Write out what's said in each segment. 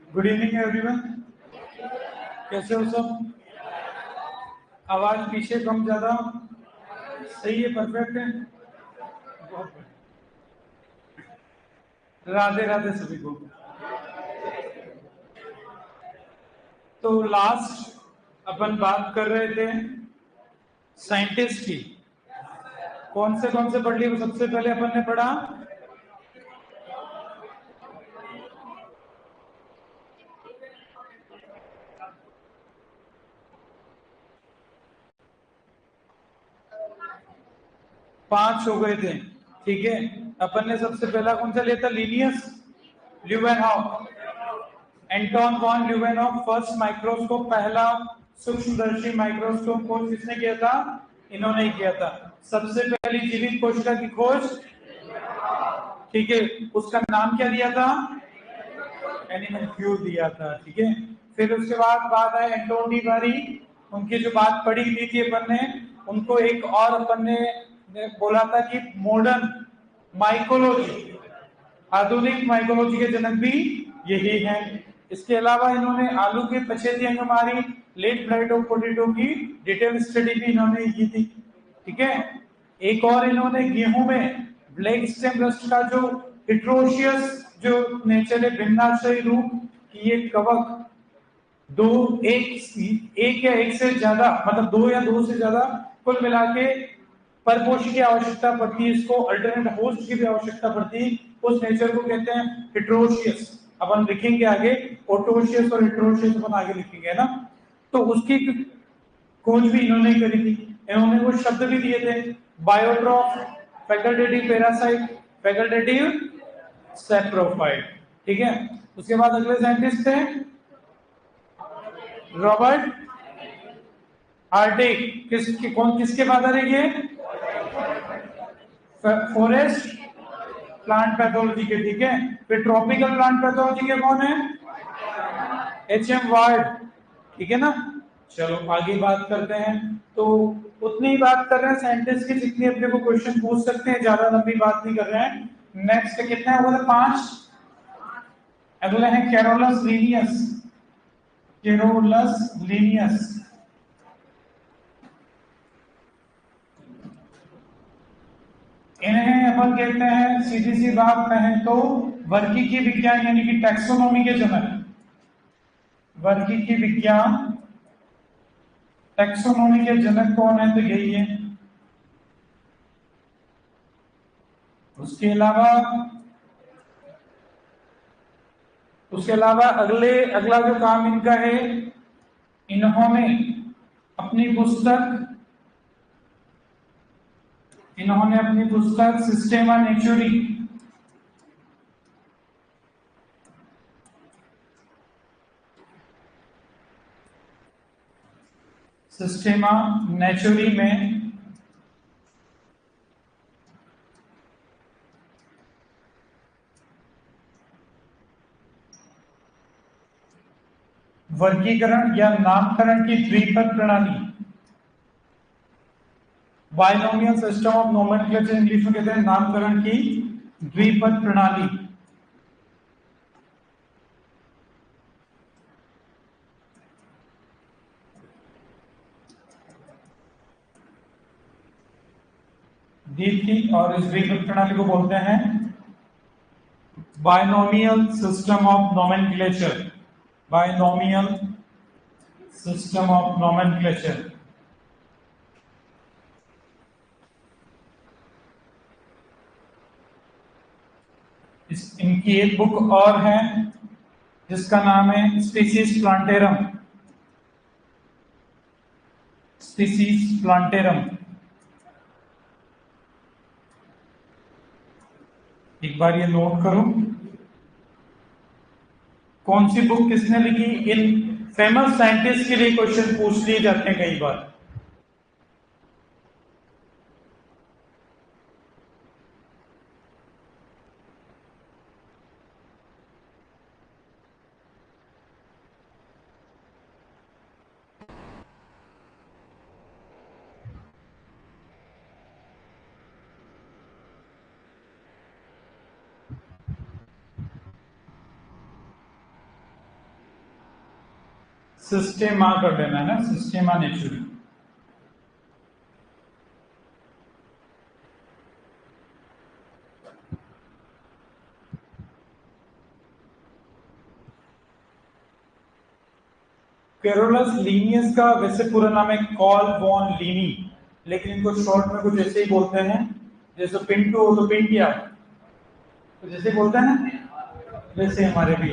Good evening everyone. कैसे हो सब? आवाज पीछे कम ज्यादा सही है? परफेक्ट है? बहुत बढ़िया। राधे राधे सभी को। तो लास्ट अपन बात कर रहे थे साइंटिस्ट की। कौन से पढ़ लिए? सबसे पहले अपन ने पढ़ा 5 हो गए थे। ठीक है, अपन ने सबसे पहला कौन सा लिया था? Linnaeus Leeuwenhoek. Antonie van Leeuwenhoek first microscope, पहला सूक्ष्मदर्शी माइक्रोस्कोप खोज किसने किया था? इन्होंने ही किया था। सबसे पहली जीवित कोशिका की खोज, ठीक है, उसका नाम क्या दिया था? एनिमल फ्यू दिया था। ठीक है, फिर उसके बाद बात है एंटोन डी बारी। उनकी जो बात पढ़ी ली थी अपन ने, उनको एक और अपन ने बोला था कि मॉडर्न माइकोलॉजी, आधुनिक माइकोलॉजी के जनक भी यही हैं। इसके अलावा इन्होंने आलू के पछेती अंगमारी, लेट ब्लाइट ऑफ पोटैटो की डिटेल स्टडी भी इन्होंने की थी। ठीक है, एक और इन्होंने गेहूं में ब्लैक स्टेम रस्ट का जो हिट्रोशियस जो नेचर है, भिन्नाश्रयी रूप की ये कवक दो एक या एक से ज्यादा, मतलब दो या दो से ज्यादा कुल मिला के परपोषी की आवश्यकता पड़ती है, इसको अल्टरनेट होस्ट की भी आवश्यकता पड़ती है। उस नेचर को कहते हैं हिट्रोशियस। अब हम लिखेंगे आगे ओटोशियस और हिट्रोशियस, अपन आगे लिखेंगे ना। तो उसकी खोज भी इन्होंने करी थी। इन्होंने वो शब्द भी दिए थे, बायोट्रॉफ, फैकल्टेटिव पैरासाइट, फैकल्टेटिव सैप्रोफाइट। ठीक है, उसके बाद अगले साइंटिस्ट थे रॉबर्ट हार्डिंग। किसके बाद आ रही है? फॉरेस्ट प्लांट पैथोलॉजी के। ठीक है, फिर ट्रॉपिकल प्लांट पैथोलॉजी के कौन है? एच.एम. वार्ड। ठीक है ना। चलो आगे बात करते हैं। तो उतनी ही बात कर रहे हैं साइंटिस्ट की जितनी अपने को क्वेश्चन पूछ सकते हैं, ज्यादा लंबी बात नहीं कर रहे हैं। नेक्स्ट कितना है? बोले 5। अगले हैं कैरोलस लीनियस। कैरोलस लीनियस, इन्हें अपन कहते हैं, सीधी सी बात कहें तो, वर्गीकी विज्ञान यानी कि टैक्सोनॉमी के जनक। वर्गीकी विज्ञान टैक्सोनॉमी के जनक कौन है? तो यही है। उसके अलावा अगला जो काम इनका है, इन्होंने अपनी पुस्तक सिस्टेमा नेचुरी, में वर्गीकरण या नामकरण की द्विपद प्रणाली, binomial system of nomenclature, English में कहते हैं नामकरण की द्विपद प्रणाली। दी थी, और इस द्विपद प्रणाली को बोलते हैं binomial system of nomenclature. Binomial system of nomenclature. इनकी एक बुक और है जिसका नाम है स्पीसीज प्लांटेरम। Species plantarum. एक बार ये नोट करो, कौन सी बुक किसने लिखी। इन फेमस साइंटिस्ट के लिए क्वेश्चन पूछ लिए जाते हैं कई बार। सिस्टेमा कर देना है ना, सिस्टेमा नेचुरी। कैरोलस लीनियस का वैसे पूरा नाम है कॉल वॉन लीनी, लेकिन इनको शॉर्ट में कुछ ऐसे ही बोलते हैं, जैसे पिंटू हो तो पिंटिया, तो जैसे बोलते हैं ना वैसे हमारे भी।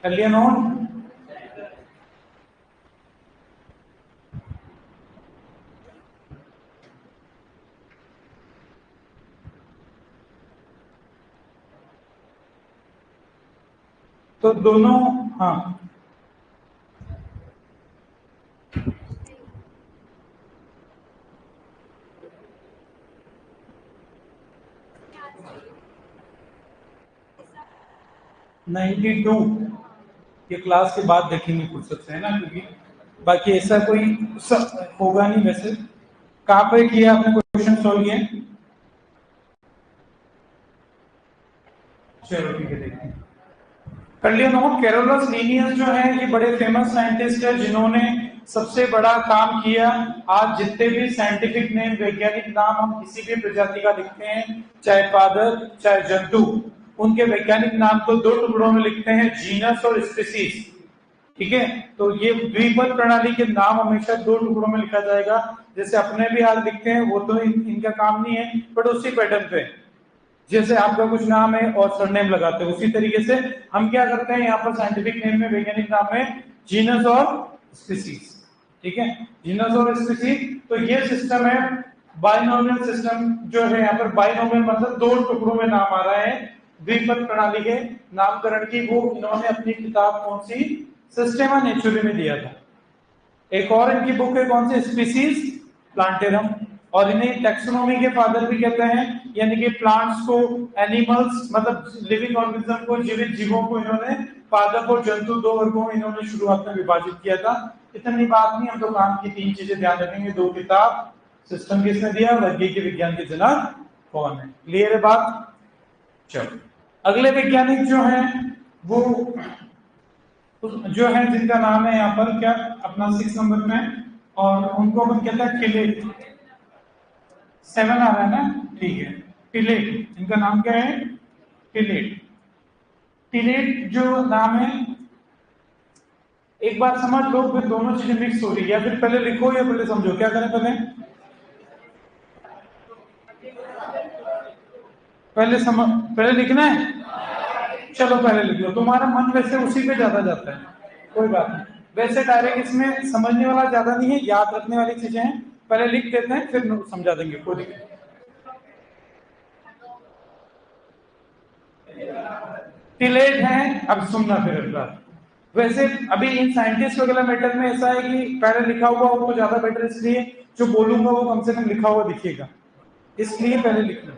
कर लिया नोट? तो दोनों, हाँ, नाइन्टी टू ये क्लास के बाद देखेंगे फुर्सत से, है ना, क्योंकि बाकी ऐसा कोई सब होगा नहीं वैसे। कहाँ पे किया आपने क्वेश्चन सॉल्व किए? चलो ठीक है, देखते हैं। कर लिया नोट? कैरोलस लीनियस जो है ये बड़े फेमस साइंटिस्ट है जिन्होंने सबसे बड़ा काम किया। आज जितने भी साइंटिफिक नेम, वैज्ञानिक नाम हम किसी भी प्रजाति का लिखते हैं, चाहे पादप चाहे जंतु, उनके वैज्ञानिक नाम को दो टुकड़ों में लिखते हैं, जीनस और स्पीसीज। ठीक है, तो ये द्विपद प्रणाली के नाम हमेशा दो टुकड़ों में लिखा जाएगा। जैसे अपने भी आज लिखते हैं, वो तो इनका काम नहीं है, बट उसी पैटर्न पे, जैसे आपका कुछ नाम है और सरनेम लगाते हैं, उसी तरीके से हम क्या करते हैं, यहाँ पर साइंटिफिक नेम में, वैज्ञानिक नाम में जीनस और स्पीसीज। ठीक है, जीनस और स्पीसीज, तो ये सिस्टम है बाइनोमियल सिस्टम जो है। यहाँ पर बाइनोमियल मतलब दो टुकड़ों में नाम आ रहा है, द्विपद प्रणाली के नामकरण की वो इन्होंने अपनी किताब कौन सी, सिस्टेमा नेचुरी में दिया था। एक और इनकी बुक है कौन सी, स्पीसीज प्लांटेरम, और इन्हें टेक्सोनॉमी के फादर भी कहते हैं, यानी कि प्लांट्स को, एनिमल्स मतलब लिविंग ऑर्गेनिज्म को, जीवित जीवों को इन्होंने पादप और जंतु दो वर्गों में इन्होंने शुरुआत में विभाजित किया था। इतनी बात नहीं, हम तो काम की तीन चीजें ध्यान रखेंगे, दो किताब, सिस्टम किसने दिया, वर्गीय विज्ञान के जनक कौन है। क्लियर है बात? चलो, अगले वैज्ञानिक जो है वो जो है, जिनका नाम है यहाँ पर क्या, अपना 6 नंबर में, और उनको अपन कहते हैं टिलेट। 7 आ रहा है ना, ठीक है। टिलेट, इनका नाम क्या है, टिलेट। टिलेट जो नाम है, एक बार समझ लो, फिर दोनों चीजें मिक्स हो रही है, या फिर पहले लिखो या पहले समझो, क्या करें पहले? पहले समझ, पहले लिखना है? चलो पहले लिख लो, तुम्हारा मन वैसे उसी पे ज्यादा जाता है, कोई बात नहीं। वैसे डायरेक्ट इसमें समझने वाला ज्यादा नहीं है, याद रखने वाली चीजें हैं, पहले लिख देते हैं फिर समझा देंगे, कोई दिक्कत नहीं। टिलेट है, अब सुनना फिर एक बार। वैसे अभी इन साइंटिस्ट वगैरह मैटर में ऐसा है कि पहले लिखा हुआ हो तो ज्यादा बेटर, इसलिए जो बोलूंगा वो कम से कम लिखा हुआ दिखेगा, इसलिए पहले लिख लो।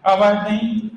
आवाज नहीं।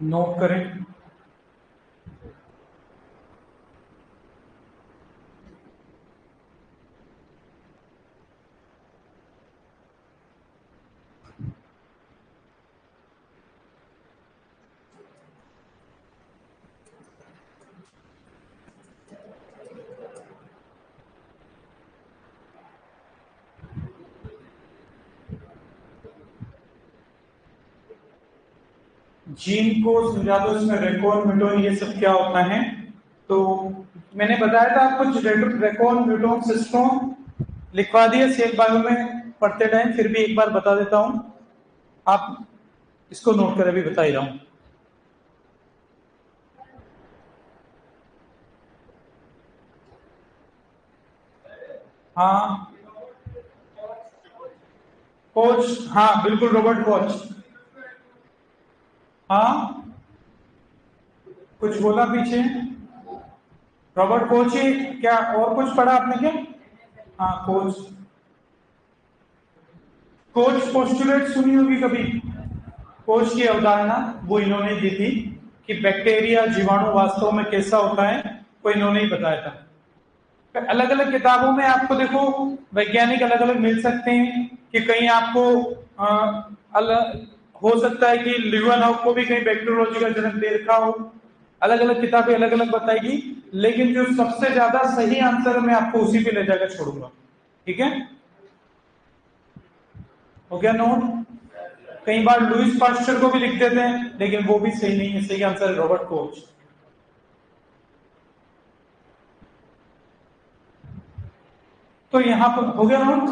नोट करें। जीन को समझा दो, इसमें रेकॉन म्यूटोन ये सब क्या होता है। तो मैंने बताया था आपको रेकॉन म्यूटोन सिस्टोन लिखवा दिया सेल बायो में पढ़ते टाइम, फिर भी एक बार बता देता हूं, आप इसको नोट कर अभी बता ही रहा हूं। हाँ कोच, हाँ बिल्कुल रॉबर्ट कोच। हाँ कुछ बोला पीछे, रॉबर्ट कोच ही क्या, और कुछ पढ़ा आपने क्या? हाँ कोच, कोच पोस्टुलेट सुनी होगी कभी। कोच की अवधारणा वो इन्होंने दी थी कि बैक्टीरिया जीवाणु वास्तव में कैसा होता है, वो इन्होंने ही बताया था। अलग अलग किताबों में आपको देखो वैज्ञानिक अलग अलग मिल सकते हैं, कि कहीं आपको अलग हो सकता है कि लिवनहॉक को भी कहीं बैक्टीरियोलॉजी का जन्म दे रखा हो। अलग अलग किताबें अलग अलग बताएगी, लेकिन जो सबसे ज्यादा सही आंसर मैं आपको उसी पे ले जाकर छोड़ूंगा। ठीक है, हो गया नोट। कई बार लुइस पास्चर को भी लिख देते हैं, लेकिन वो भी सही नहीं है, सही आंसर है रॉबर्ट कोच। तो यहां पर हो गया नोट।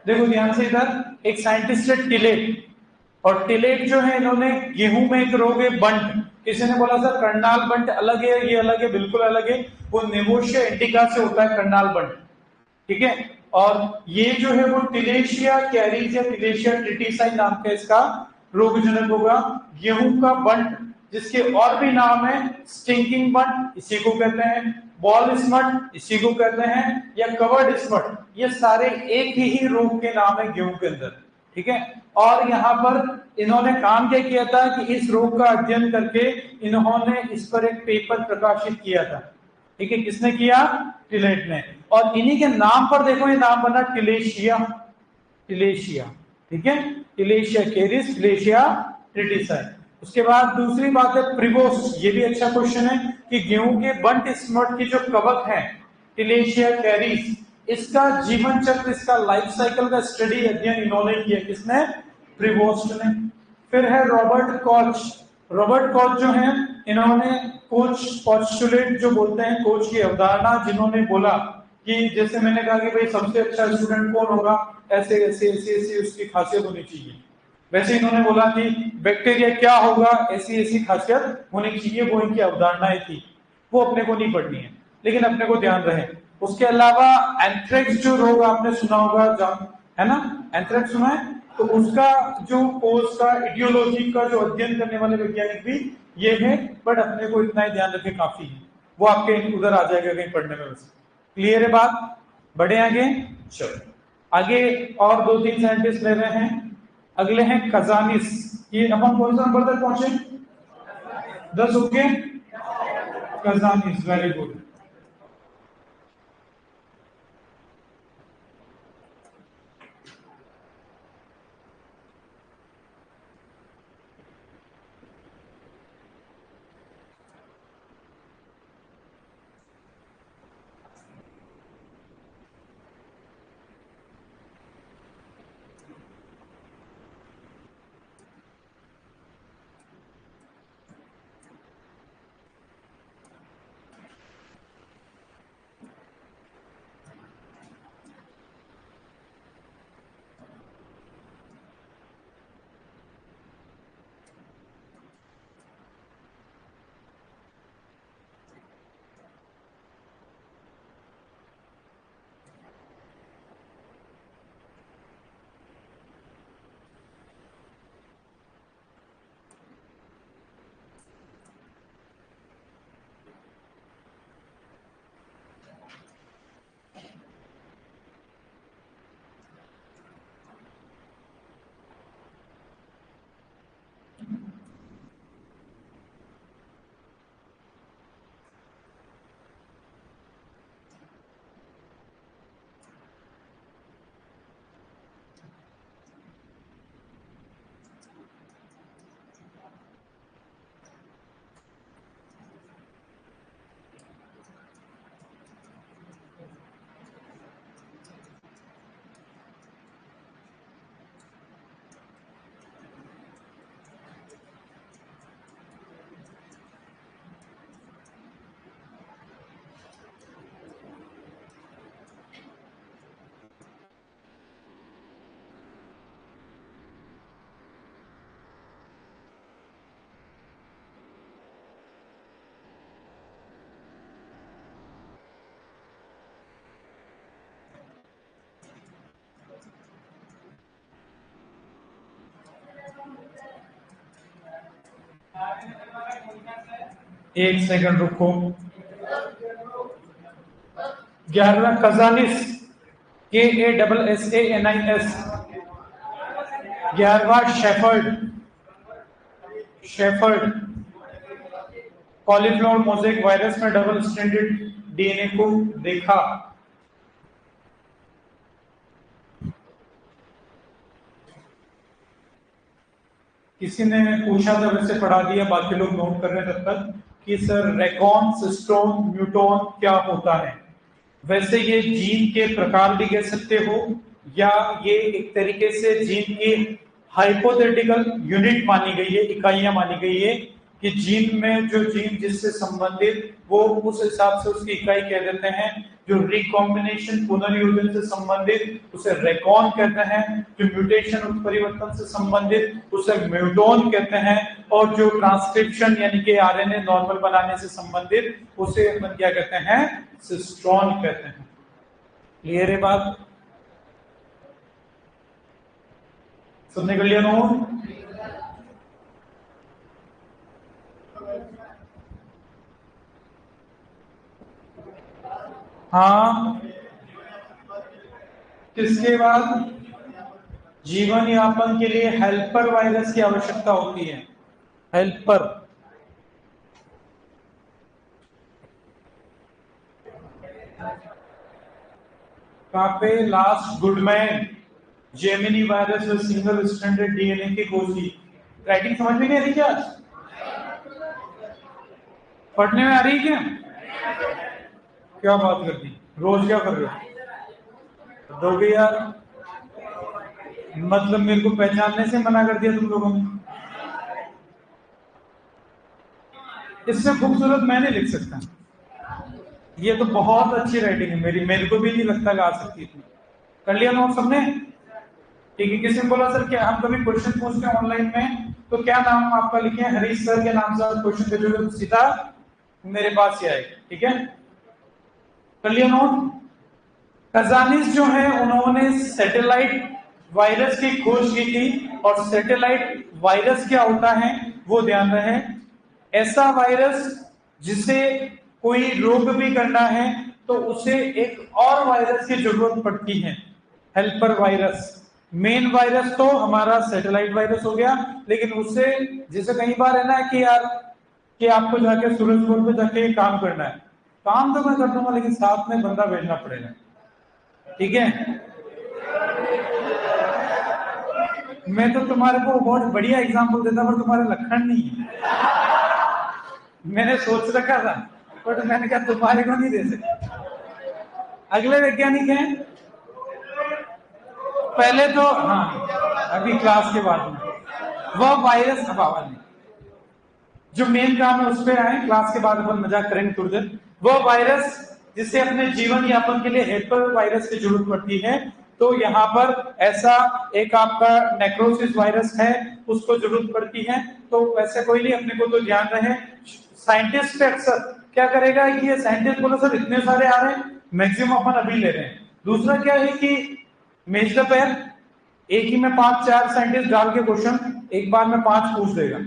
देखो ध्यान से, इधर एक साइंटिस्ट है टिलेट, और टिलेट जो है इन्होंने गेहूं में एक रोग है बंट, किसी ने बोला सर करनाल बंट अलग है, ये अलग है, बिल्कुल अलग है। वो निमोशिया इंडिका से होता है करनाल बंट। ठीक है, और ये जो है वो टिलेशिया कैरीज या टिलेशिया ट्रिटिसाई नाम का इसका रोगजनक होगा। गेहूं का बंट, जिसके और भी नाम है, स्टिंकिंग बंट इसी को कहते हैं, बॉल स्मट इसी को कहते हैं, या कवर्ड स्मट, ये सारे एक ही रोग के नाम है गेहूं के अंदर। ठीक है, और यहां पर इन्होंने काम क्या किया था कि इस रोग का अध्ययन करके इन्होंने इस पर एक पेपर प्रकाशित किया था। ठीक है, किसने किया? टिलेट ने। और इन्हीं के नाम पर देखो ये नाम बना टिलेशिया, टिलेशिया। ठीक है, टिलेशिया केरिस, टिलेशिया ट्रिटिसाई। उसके बाद दूसरी बात है प्रिवोस्ट, ये भी अच्छा क्वेश्चन है कि गेहूं के बंट स्मट की जो कवक है टिलेशिया कैरिस, इसका जीवन चक्र, इसका लाइफ साइकिल का स्टडी अध्ययन इन्होंने किया, किसने? प्रिवोस्ट ने। फिर है रॉबर्ट कॉच। रॉबर्ट कॉच जो है, इन्होंने कोच पॉस्टुलेट जो बोलते हैं, कोच की अवधारणा, जिन्होंने बोला कि जैसे मैंने कहा कि भाई सबसे अच्छा स्टूडेंट कौन होगा, ऐसे ऐसे ऐसे ऐसे उसकी खासियत होनी चाहिए, वैसे इन्होंने बोला कि बैक्टीरिया क्या होगा, ऐसी ऐसी खासियत होनी चाहिए, वो इनकी अवधारणाएं थी। वो अपने को नहीं पढ़नी है, लेकिन अपने को ध्यान रहे। उसके अलावा एंथ्रेक्स जो रोग आपने सुना होगा, है ना, एंथ्रेक्स सुना है, तो उसका जो कोर्स का इडियोलॉजी का जो अध्ययन करने वाले वैज्ञानिक भी ये है, बट अपने को इतना ही ध्यान रखे काफी है, वो आपके उधर आ जाएगा कहीं पढ़ने में। वैसे क्लियर है बात, बढ़े आगे। चलो आगे, और दो तीन साइंटिस्ट ले रहे हैं। अगले हैं खजानिस। ये अपन कौन सा नंबर तक पहुंचे? 10 हो गए। Kassanis, very good. एक सेकंड रुको। 11वां कजानिस, KASSANIS। 11वां शेफर्ड कॉलीफ्लावर मोज़ेक वायरस में डबल स्ट्रैंडेड डीएनए को देखा। किसी ने पूछा था, वैसे पढ़ा दिया, बाकी लोग नोट कर रहे हैं तब तक, कि सर रेकॉन सिस्टोन म्यूटोन क्या होता है। वैसे ये जीन के प्रकार भी कह सकते हो, या ये एक तरीके से जीन की हाइपोथेटिकल यूनिट मानी गई है, इकाइयां मानी गई है, कि जीन में जो जीन जिससे संबंधित वो उस हिसाब से उसकी इकाई कह देते हैं। जो रिकॉम्बिनेशन पुनर्योजन से संबंधित उसे रेकॉन कहते हैं, जो म्यूटेशन उत्परिवर्तन से संबंधित उसे म्यूटोन कहते हैं, और जो ट्रांसक्रिप्शन यानी कि आरएनए नॉर्मल बनाने से संबंधित उसे अपन क्या कहते हैं, सिस्ट्रॉन कहते हैं। क्लियर है बात? सबने कर लिया नोट? हाँ, किसके बाद जीवन यापन के लिए हेल्पर वायरस की आवश्यकता होती है। हेल्पर, कहां पे? लास्ट गुडमैन, जेमिनी वायरस में सिंगल स्ट्रैंडेड डीएनए की खोज की। राइटिंग समझ में नहीं आ रही क्या? पढ़ने में आ रही क्या? क्या बात कर दी, रोज क्या कर रहे हो? दोगे यार, मतलब मेरे को पहचानने से मना कर दिया तुम लोगों ने। इससे खूबसूरत मैं नहीं लिख सकता। ये तो बहुत अच्छी राइटिंग है मेरी, मेरे को भी नहीं लगता कि आ सकती इतनी। कर लिया नोट सबने? ठीक है। किसी ने बोला सर क्या हम कभी क्वेश्चन पूछते हैं ऑनलाइन में, तो क्या नाम आपका लिखे? हरीश सर के नाम से आप क्वेश्चन भेजोगे तो सीधा मेरे पास ही आएगा। ठीक है, कर लिया नोट? कजानिस जो है उन्होंने सैटेलाइट वायरस की खोज की थी, और सैटेलाइट वायरस क्या होता है वो ध्यान रहे। ऐसा वायरस जिसे कोई रोग भी करना है तो उसे एक और वायरस की जरूरत पड़ती है, हेल्पर वायरस। मेन वायरस तो हमारा सैटेलाइट वायरस हो गया, लेकिन उससे जैसे कई बार है ना कि यार कि आपको जाके सूरजपुर पे जाके काम करना है, काम तो मैं कर दूंगा लेकिन साथ में बंदा भेजना पड़ेगा। ठीक है, मैं तो तुम्हारे को बहुत बढ़िया एग्जाम्पल देता पर तुम्हारे लक्षण नहीं है। मैंने सोच रखा था बट मैंने कहा तुम्हारे को नहीं दे सकता। अगले वैज्ञानिक हैं, पहले तो हाँ अभी क्लास के बाद में वह वायरस, अब आवाज नहीं, जो मेन काम है उस पर आए, क्लास के बाद अपन मजाक करेंगे थोड़ी देर। वह वायरस जिसे अपने जीवन यापन के लिए हेल्पर वायरस की जरूरत पड़ती है, तो यहाँ पर ऐसा एक आपका नेक्रोसिस वायरस है, उसको जरूरत पड़ती है। तो वैसे कोई नहीं, अपने को तो ध्यान रहे साइंटिस्ट पे अक्सर क्या करेगा कि ये साइंटिस्ट बोलो सर इतने सारे आ रहे हैं, मैक्सिमम अपन अभी ले रहे हैं। दूसरा क्या है कि मेज द पेयर, एक ही में 5-4 साइंटिस्ट डाल के क्वेश्चन एक बार में 5 पूछ देगा,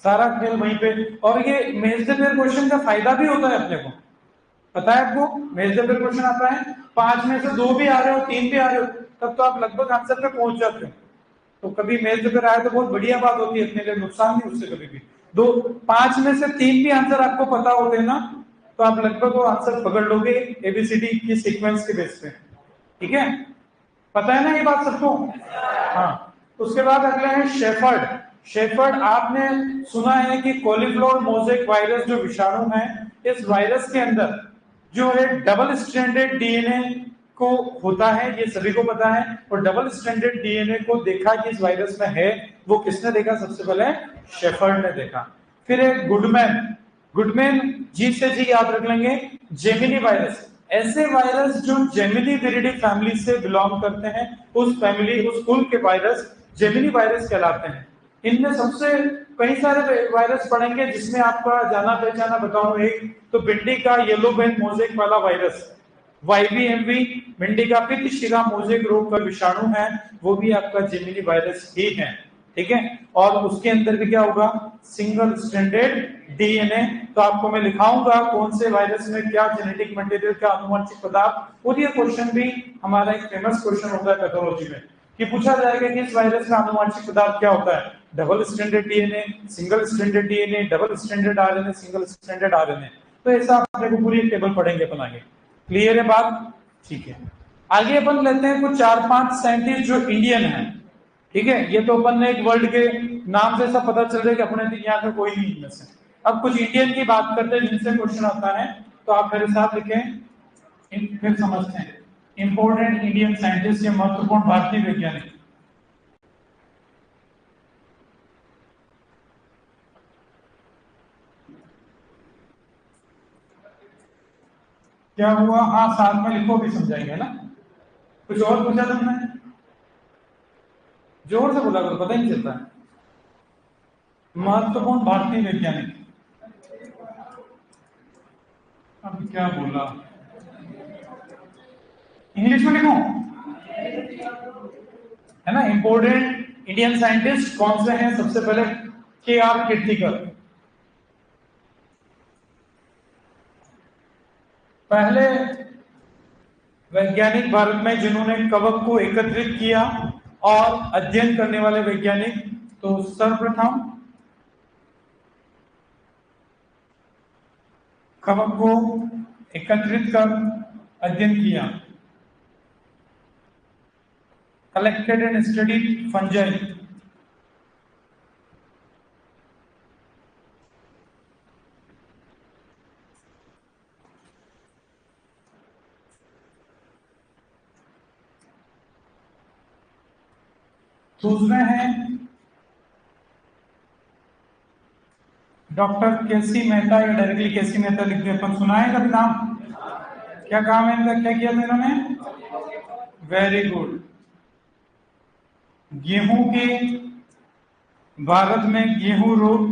सारा खेल वहीं पे। और ये मेज द पेयर क्वेश्चन का फायदा भी होता है अपने को, पता है आपको? मेज द पेयर क्वेश्चन आता है, 5 में से 2 भी आ रहे हो, 3 भी आ रहे हो, तब तो आप लगभग आंसर पे पहुंच जाते हो। तो कभी मेज द पेयर आए तो बहुत बढ़िया बात होती है, अपने लिए नुकसान नहीं उससे कभी भी। 5 में से 3 भी आंसर आपको पता होते हैं ना, तो आप लगभग वो आंसर पकड़ लोगे एबीसीडी की सीक्वेंस के बेस पे। ठीक है, पता है ना ये बात सबको? हाँ। उसके बाद अगले हैं शेफर्ड। शेफर्ड आपने सुना है कि कॉलीफ्लावर मोज़ेक वायरस जो विषाणु है, इस वायरस के अंदर जो है डबल स्ट्रैंडेड डीएनए को होता है, ये सभी को पता है। और डबल स्ट्रैंडेड डीएनए को देखा कि इस वायरस में है, वो किसने देखा? सबसे पहले शेफर्ड ने देखा। फिर एक गुडमैन, गुडमैन जी से जी याद रख लेंगे, जेमिनी वायरस। ऐसे वायरस जो जेमिनी विरिडी फैमिली से बिलोंग करते हैं, उस फैमिली उस कुल के वायरस जेमिनी वायरस कहलाते हैं। इनमें सबसे कई सारे वायरस पढ़ेंगे, जिसमें आपका जाना पहचाना बताऊं एक तो भिंडी का येलो बेन मोज़ेक वाला वायरस, YBMV, भिंडी का पित्त शिरा मोज़ेक रोग का विषाणु है, वो भी आपका जेमिनी वायरस ही है। ठीक है। और उसके अंदर भी क्या होगा, सिंगल स्ट्रैंडेड डीएनए। तो आपको मैं लिखाऊंगा कौन से वायरस में क्या जेनेटिक मटेरियल, क्या आनुवंशिक पदार्थ। और ये क्वेश्चन भी हमारा एक फेमस क्वेश्चन होता है पैथोलॉजी में, कि पूछा जाएगा कि इस वायरस में आनुवंशिक पदार्थ क्या होता है, double stranded DNA, single stranded DNA, double stranded RNA, single stranded RNA. तो ऐसा अपने को पूरी टेबल पढ़ेंगे अपन आगे। क्लियर है बात? ठीक है। आगे अपन लेते हैं कुछ 4-5 साइंटिस्ट जो इंडियन हैं। ठीक है, ये तो अपन ने एक वर्ल्ड के नाम से सब पता चल रहा है कि अपने यहाँ का कोई नहीं इनमें से। अब कुछ इंडियन की बात करते हैं जिनसे क्वेश्चन आता है, तो आप मेरे साथ लिखें, फिर समझते हैं। इंपोर्टेंट इंडियन साइंटिस्ट या महत्वपूर्ण भारतीय वैज्ञानिक। क्या हुआ? हाँ, साथ में लिखो भी समझाएंगे ना। कुछ और पूछा तुमने? जोर से बोला करो, पता ही नहीं चलता है। महत्वपूर्ण भारतीय वैज्ञानिक, अब क्या बोला, इंग्लिश में लिखूं है ना। इंपोर्टेंट इंडियन साइंटिस्ट कौन से हैं? सबसे पहले के आर कीर्तिकर, पहले वैज्ञानिक भारत में जिन्होंने कवक को एकत्रित किया और अध्ययन करने वाले वैज्ञानिक। तो सर्वप्रथम कवक को एकत्रित कर अध्ययन किया, कलेक्टेड एंड स्टडीड फंजाई। दूसरे हैं डॉक्टर केसी मेहता, या डायरेक्टली केसी मेहता लिख दिया अपन, सुना है कभी नाम? क्या काम है इनका, क्या किया था इन्होंने? Very good. गेहूं के, भारत में गेहूं रोग,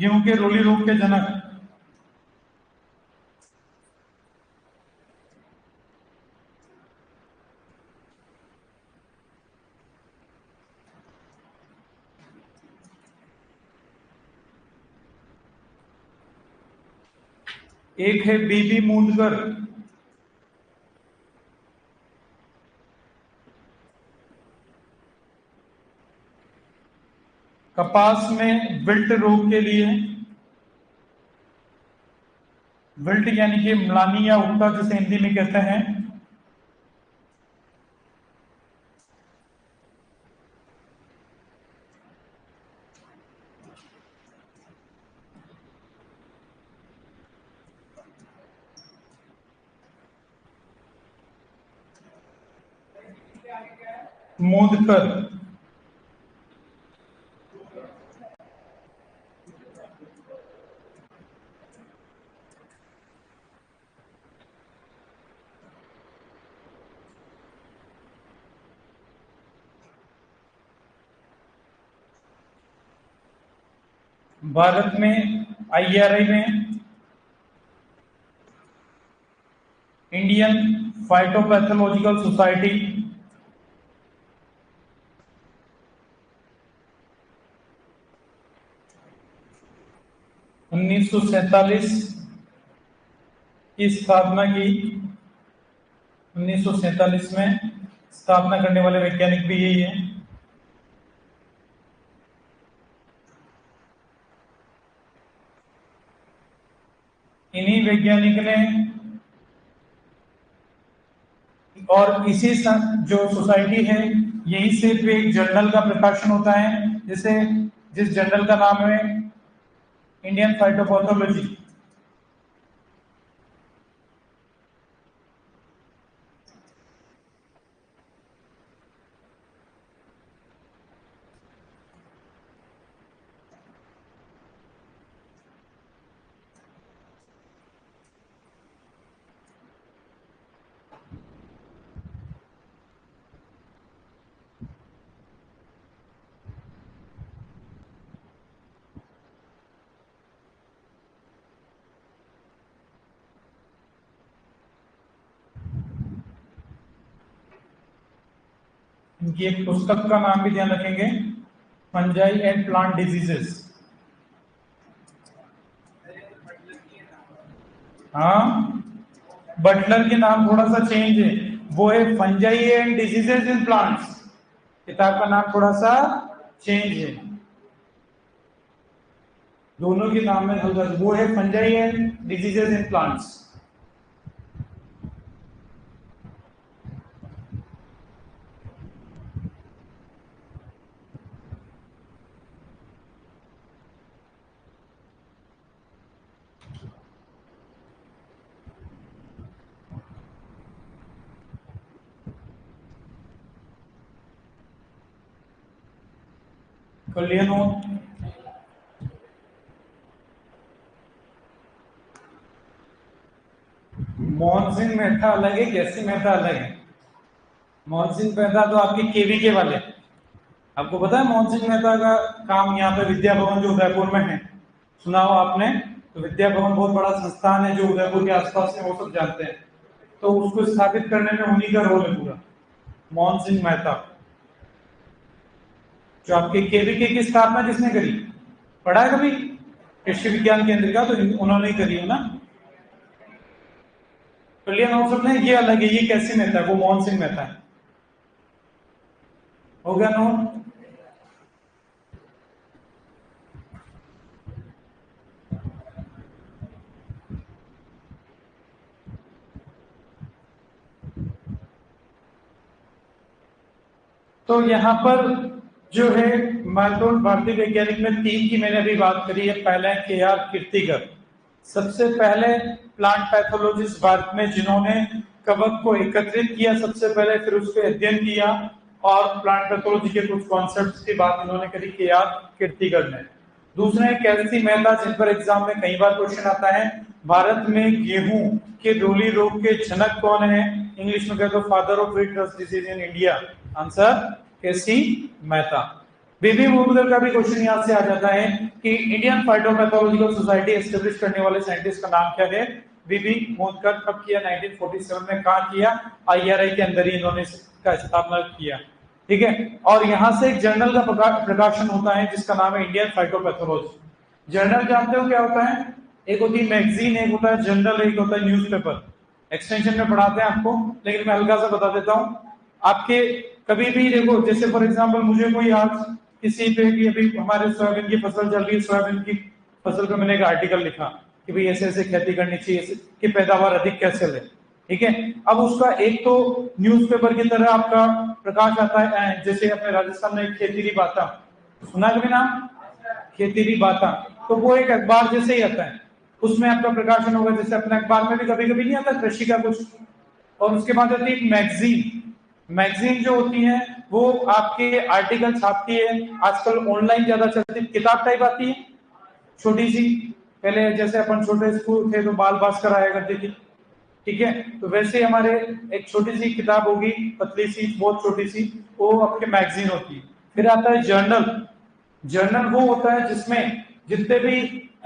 गेहूं के रोली रोग के जनक। एक है बीबी मूंदकर, कपास में विल्ट रोग के लिए, विल्ट यानी कि म्लानी या उगता जिसे हिंदी में कहते हैं, मूंदकर। भारत में आईआरआई में, इंडियन फाइटोपैथोलॉजिकल सोसाइटी, 1947 की स्थापना की। 1947 में स्थापना करने वाले वैज्ञानिक भी यही है। इन्हीं वैज्ञानिक ने, और इसी जो सोसाइटी है, यहीं से भी एक जर्नल का प्रकाशन होता है, जिसे, जिस जर्नल का नाम है इंडियन फाइटोपैथोलॉजी। इनकी एक पुस्तक का नाम भी ध्यान रखेंगे, फंजाई एंड प्लांट डिजीजेस। हाँ, बटलर के नाम थोड़ा सा चेंज है, वो है fungi and diseases in plants. किताब का नाम थोड़ा सा चेंज है, दोनों के नाम में थोड़ा, वो है fungi and diseases in plants. कर लिया नोट? मोहन मेहता अलग है, कैसी मेहता अलग है। मोहन मेहता तो आपके केवीके वाले। आपको पता है मोहन सिंह मेहता का काम यहाँ पे विद्या भवन जो उदयपुर में है, सुना हो आपने? तो विद्या भवन बहुत बड़ा संस्थान है जो उदयपुर के आसपास में, वो सब जानते हैं। तो उसको स्थापित करने में उन्हीं का रोल है पूरा, मोहन सिंह मेहता। जो आपके केवीके की स्थापना किसने करी, पढ़ा है कभी? कृषि विज्ञान केंद्र का, तो उन्होंने ही करी है ना। कलियन आउटसुट ने, ये अलग है, ये कैसी मेहता है, वो मोहन सिंह मेहता है। हो गया नोट? तो यहाँ पर जो है महत्वपूर्ण भारतीय वैज्ञानिक में तीन की मैंने अभी बात करी है। पहले के आर कीर्तिकर, सबसे पहले प्लांट पैथोलॉजिस्ट भारत में जिन्होंने कवक को एकत्रित किया सबसे पहले, फिर उस पर अध्ययन किया और प्लांट पैथोलॉजी के कुछ कॉन्सेप्ट्स की बात इन्होंने करी, के आर कीर्तिकर ने। दूसरा है कैल्सी मेहता, जिन पर एग्जाम में कई बार क्वेश्चन आता है। भारत में गेहूं के रोली रोग के जनक कौन है? इंग्लिश में कहते हो father of wheat rust disease in India. Answer कैसी मेहता। बीबी मोहम्मद का भी क्वेश्चन यहां से आ जाता है कि इंडियन फाइटोपैथोलॉजिकल सोसाइटी एस्टेब्लिश करने वाले साइंटिस्ट का नाम क्या है? बीबी मोहम्मद। कब किया? 1947 में। कहा किया? आईआरआई के अंदर ही इन्होंने इसका स्थापना किया। ठीक है, और यहां से एक जर्नल का प्रकाशन होता है जिसका नाम है इंडियन फाइटोपैथोलॉजी। जर्नल जानते हो क्या होता है? एक होती है मैगजीन, एक होता है जर्नल, एक होता है न्यूज़पेपर। एक्सटेंशन में पढ़ाते हैं आपको, लेकिन मैं हल्का सा बता देता हूं आपके। कभी भी देखो, जैसे फॉर एग्जांपल मुझे कोई आज किसी पे कि अभी हमारे सोयाबीन की फसल चल रही है, सोयाबीन की फसल पे मैंने एक आर्टिकल लिखा कि भाई ऐसे ऐसे खेती करनी चाहिए कि पैदावार अधिक कैसे ले। ठीक है, अब उसका एक तो न्यूज़पेपर की तरह आपका प्रकाश आता है, जैसे अपने राजस्थान में खेतीरी बाता, सुना कभी नाम? खेतीरी बाता, तो वो एक अखबार जैसे ही आता है, उसमें आपका प्रकाशन होगा। जैसे अपने अखबार में भी कभी कभी नहीं आता कृषि का कुछ। और उसके बाद आती है मैगजीन। मैगजीन जो होती है वो आपके आर्टिकल छापती है। आजकल ऑनलाइन ज्यादा चलती है, किताब टाइप आती है छोटी सी। पहले जैसे अपन छोटे स्कूल थे तो बाल भास्कर आया करती थी, ठीक है, तो वैसे हमारे एक छोटी सी किताब होगी, पतली सी, बहुत छोटी सी, वो आपके मैगजीन होती है। फिर आता है जर्नल। जर्नल वो होता है जिसमें जितने भी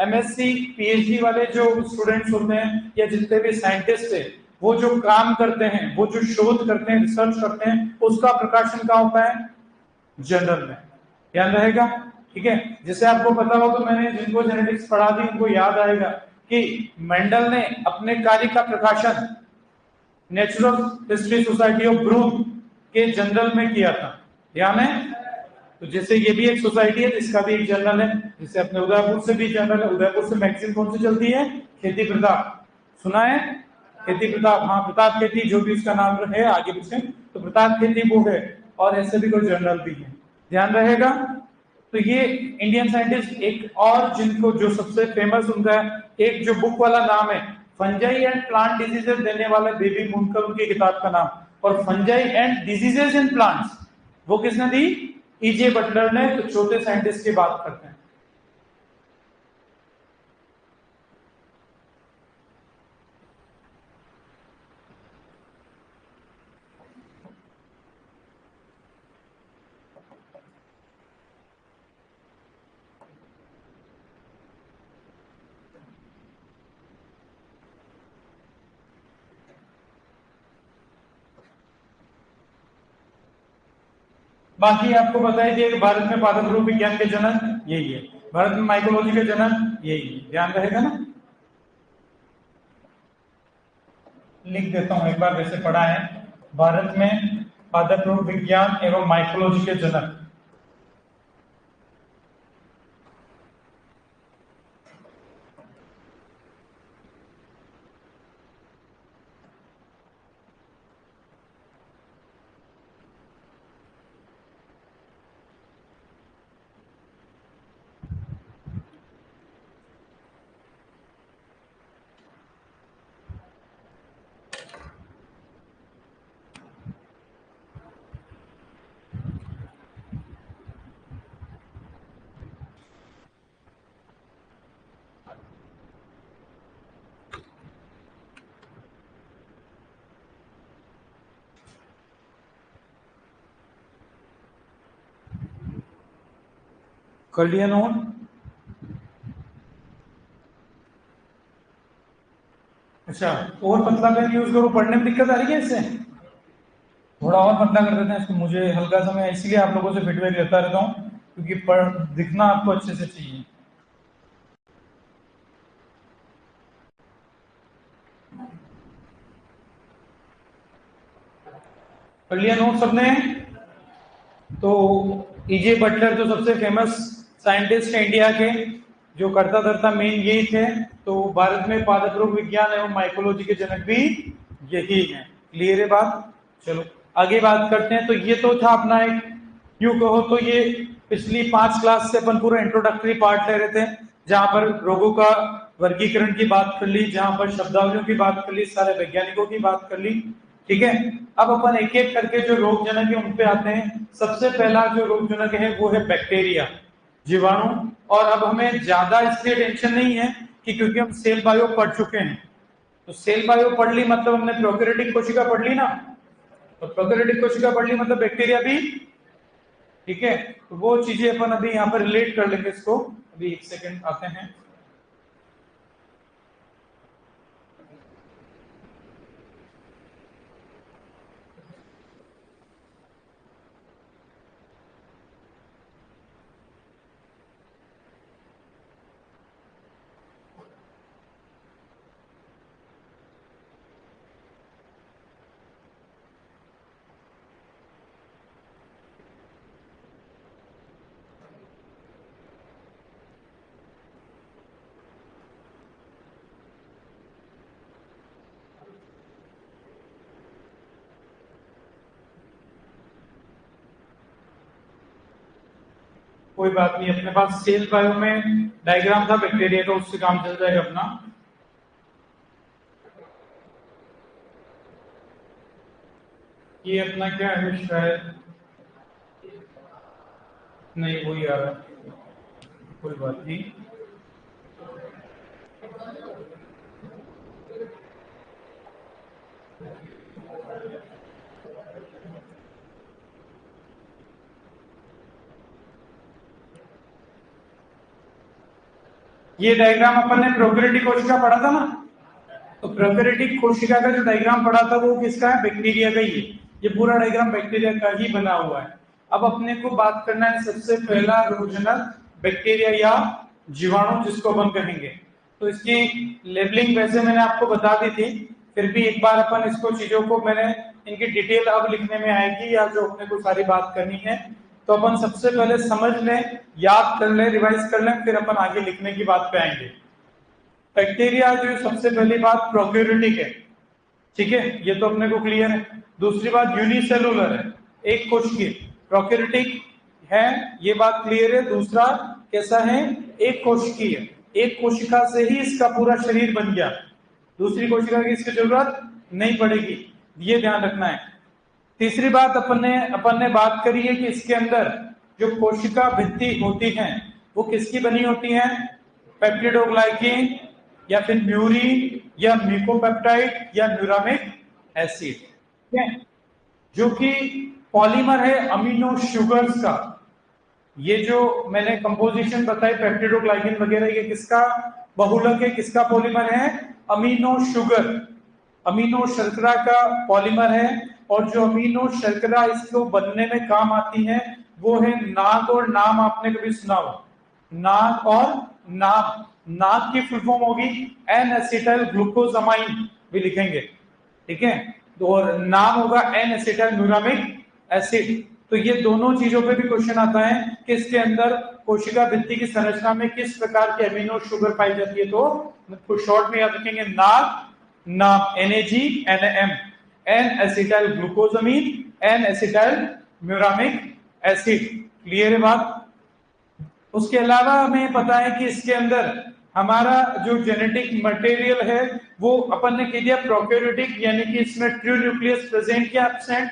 एमएससी पीएचडी वाले जो स्टूडेंट्स होते हैं या जितने भी साइंटिस्ट है, वो जो काम करते हैं, वो जो शोध करते हैं, रिसर्च करते हैं, उसका प्रकाशन कहाँ होता है? जर्नल में। ध्यान रहेगा, ठीक है। जैसे आपको पता हो, तो मैंने जिनको जेनेटिक्स पढ़ा दी उनको याद आएगा कि मेंडल ने अपने कार्य का प्रकाशन नेचुरल हिस्ट्री सोसाइटी ऑफ ब्रून के जर्नल में किया था। ध्यान है? तो जैसे ये भी एक सोसाइटी है, इसका भी एक जर्नल है। जैसे अपने उदयपुर से भी जर्नल है। उदयपुर से मैगजीन कौन सी चलती है? खेती प्रताप, सुना है? खेती प्रताप, हाँ, प्रताप खेती, जो भी उसका नाम है आगे पीछे, तो प्रताप खेती वो है। और ऐसे भी कोई जर्नल भी है, ध्यान रहेगा। तो ये इंडियन साइंटिस्ट। एक और जिनको जो सबसे फेमस उनका एक जो बुक वाला नाम है, फंजाई एंड प्लांट डिजीजेस देने वाला बेबी मुनकर, उनकी किताब का नाम। और fungi and diseases in plants वो किसने दी? ईजे बटलर ने। तो छोटे साइंटिस्ट की बात करते हैं। बाकी आपको बताया कि भारत में पादप रूप विज्ञान के जनक यही है, भारत में माइकोलॉजी के जनक यही है, ध्यान रहेगा ना। लिख देता हूं एक बार, वैसे पढ़ा है, भारत में पादप रूप विज्ञान एवं माइकोलॉजी के जनक। कर लिया नोट? अच्छा, और पतला पेन यूज करो, पढ़ने में दिक्कत आ रही है इससे? थोड़ा और पतला कर देते हैं इसको, मुझे हल्का सा, मैं इसीलिए आप लोगों से फीडबैक लेता रहता हूँ, क्योंकि पढ़ दिखना आपको अच्छे से चाहिए। पढ़ लिया नोट सबने? तो ईजे बटलर जो सबसे फेमस साइंटिस्ट है इंडिया के, जो करता धरता मेन यही थे, तो भारत में पादप रोग विज्ञान एवं माइकोलॉजी के जनक भी यही है। क्लियर है बात? चलो आगे बात करते हैं। तो ये तो था अपना एक, यूं कहो तो ये पिछली 5 क्लास से अपन पूरा इंट्रोडक्टरी पार्ट ले रहे थे, जहां पर रोगों का वर्गीकरण की बात कर ली, जहां पर शब्दावलियों की बात कर ली, सारे वैज्ञानिकों की बात कर ली। ठीक है, अब अपन एक एक करके जो रोग जनक है उन पे आते हैं। सबसे पहला जो रोग जनक है वो है बैक्टीरिया, जीवाणु। और अब हमें ज्यादा इसलिए टेंशन नहीं है कि क्योंकि हम सेल बायो पढ़ चुके हैं। तो सेल बायो पढ़ ली मतलब हमने प्रोकैरियोटिक कोशिका पढ़ ली ना, तो प्रोकैरियोटिक कोशिका पढ़ ली मतलब बैक्टीरिया भी। ठीक है, तो वो चीजें अपन अभी यहाँ पर रिलेट कर लेंगे इसको। अभी एक सेकंड आते हैं। कोई बात नहीं, अपने पास सेल बायो में डायग्राम था बैक्टीरिया का, उससे काम चल जाएगा अपना। ये अपना क्या है शायद, नहीं वही आ रहा है, कोई बात नहीं। ये डायग्राम अपन ने प्रोकैरियोटिक कोशिका पढ़ा था ना, तो प्रोकैरियोटिक कोशिका का जो डायग्राम पढ़ा था वो किसका है? बैक्टीरिया का ही है। ये पूरा डायग्राम बैक्टीरिया का ही बना हुआ है। अब अपने को बात करना है सबसे पहला रोगजनक बैक्टीरिया या जीवाणु जिसको अपन कहेंगे। तो इसकी लेबलिंग वैसे मैंने आपको बता दी थी, फिर भी एक बार अपन इसको चीजों को, मैंने इनकी डिटेल अब लिखने में आएगी या जो अपने को सारी बात करनी है, तो अपन सबसे पहले समझ लें, याद कर लें, रिवाइज कर लें, फिर अपन आगे लिखने की बात पे आएंगे। बैक्टीरिया जो सबसे पहली बात प्रोकैरियोटिक है, ठीक है, ये तो अपने को क्लियर है। दूसरी बात यूनिसेलुलर है, एक कोशिकीय। प्रोकैरियोटिक है, ये बात क्लियर है। दूसरा कैसा है? एक कोशिकीय, एक कोशिका से ही इसका पूरा शरीर बन गया, दूसरी कोशिका की इसकी जरूरत नहीं पड़ेगी, ये ध्यान रखना है। तीसरी बात अपन ने बात करी है कि इसके अंदर जो कोशिका भित्ति होती है वो किसकी बनी होती है? पेप्टिडोग्लाइकिन या फिर म्यूरिन या म्यूकोपेप्टाइड या न्यूरामिक एसिड, ठीक है, जो कि पॉलीमर है अमीनो शुगर्स का। ये जो मैंने कंपोजिशन बताई पेप्टिडोग्लाइकिन वगैरह, ये किसका बहुलक है, किसका पॉलीमर है? Amino sugar. अमीनो शर्करा का पॉलीमर है, और जो अमीनो शर्करा इसको बनने में काम आती है वो है नाग और नाम। आपने कभी सुना हो नाग और नाम? नाग की फुल फॉर्म होगी एन एसिटाइल ग्लूकोजामाइन भी लिखेंगे, ठीक है। और नाम होगा एन एसिटाइल म्यूरामिक एसिड। तो ये दोनों चीजों पे भी क्वेश्चन आता है कि इसके अंदर कोशिका भित्ति की संरचना में किस प्रकार की अमीनो शुगर पाई जाती है। तो शॉर्ट में याद रखेंगे नाग नाम NAG N acetyl glucosamine N acetyl muramic acid. Clear है बात? उसके अलावा हमें पता है कि इसके अंदर हमारा जो जेनेटिक मटेरियल है वो अपन ने कह दिया प्रोकैरियोटिक, यानी कि इसमें ट्रू न्यूक्लियस प्रेजेंट क्या एब्सेंट?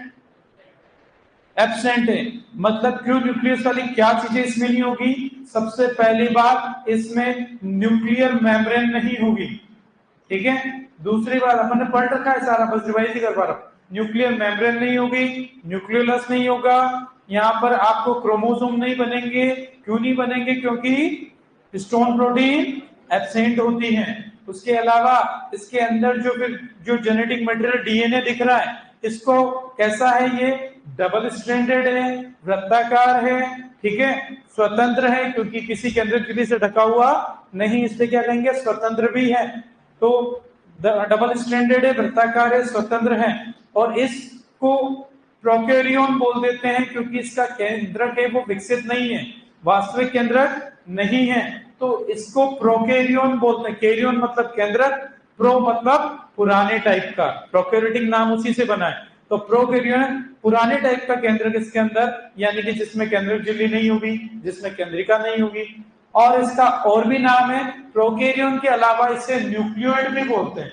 एब्सेंट है। मतलब ट्रू न्यूक्लियस वाली क्या चीजें इसमें नहीं होगी? सबसे पहली बात, इसमें न्यूक्लियर मेम्ब्रेन नहीं होगी, ठीक है। दूसरी बात, अपन ने पढ़ रखा है सारा, बस रिवाइज ही कर पा रहा हूं। न्यूक्लियर मेम्ब्रेन नहीं होगी, न्यूक्लियोलस नहीं होगा, यहाँ पर आपको क्रोमोसोम नहीं बनेंगे। क्यों नहीं बनेंगे? क्योंकि हिस्टोन प्रोटीन एब्सेंट होती है। उसके अलावा इसके अंदर जो जेनेटिक मटेरियल डीएनए दिख रहा है, इसको कैसा है? ये डबल स्ट्रैंडेड है, वृत्ताकार है, ठीक है, स्वतंत्र है, क्योंकि किसी केंद्र झिल्ली से ढका हुआ नहीं, इसलिए क्या कहेंगे? स्वतंत्र भी है। तो डबल स्ट्रैंडेड है, वृत्ताकार है, स्वतंत्र है, और इसको प्रोकैरियोन बोल देते हैं क्योंकि इसका केंद्रक है वो विकसित नहीं है, वास्तविक केंद्रक नहीं है, तो इसको प्रोकैरियोन बोलते हैं। कैरियोन मतलब केंद्रक, प्रो मतलब पुराने टाइप का, प्रोकैरियोटिक नाम उसी से बना है। तो प्रोकैरियोन पुराने टाइप का केंद्रक इसके अंदर, यानी कि जिसमें केंद्रक झिल्ली नहीं होगी, जिसमें केंद्रिका नहीं होगी। और इसका और भी नाम है, प्रोकैरियोन के अलावा इसे न्यूक्लियोइड भी बोलते हैं।